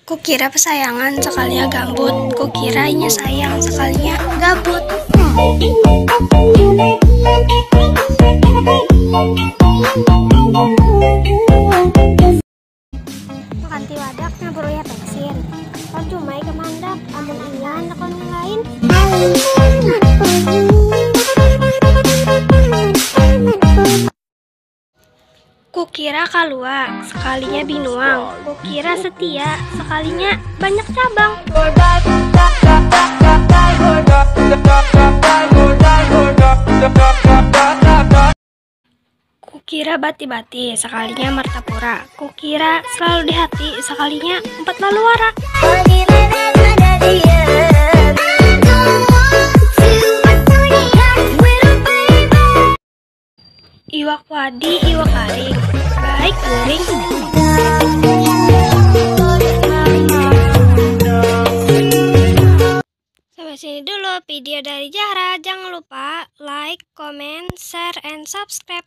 Kukira pesayangan sekalinya gambut, kukira inya sayang sekalinya gabut. Makanti wadak ngaburu ya teksin, kau cumai kemandak, amun iyan lakon lain. Kukira kalua, sekalinya binuang. Kukira setia, sekalinya banyak cabang. Kukira bati-bati, sekalinya martapura. Kukira selalu di hati, sekalinya empat lalu wara. Iwak wadi, iwak karing, baik guring. Sampai sini dulu video dari Zahra. Jangan lupa like, comment, share, and subscribe.